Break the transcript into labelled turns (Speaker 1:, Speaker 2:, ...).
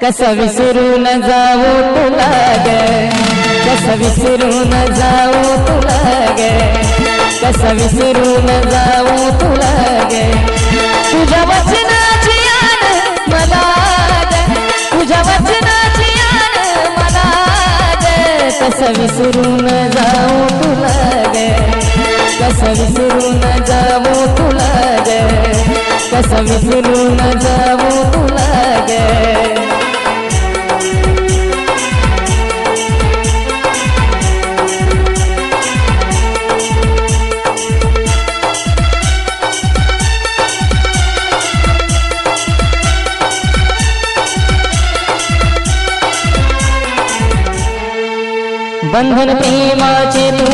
Speaker 1: कसं विसरून जाऊ तुला ग, कसं विसरून जाऊ तुला ग, कसं विसरून जाऊ तुला ग, तुझ्या वचनाची आण मला ग, तुझ्या वचनाची आण मला ग, कसं विसरून जाऊ तुला ग, कसं विसरून जाऊ तुला ग, कसं विसरून जाऊ तुला ग. बंधन प्रेमाचे तू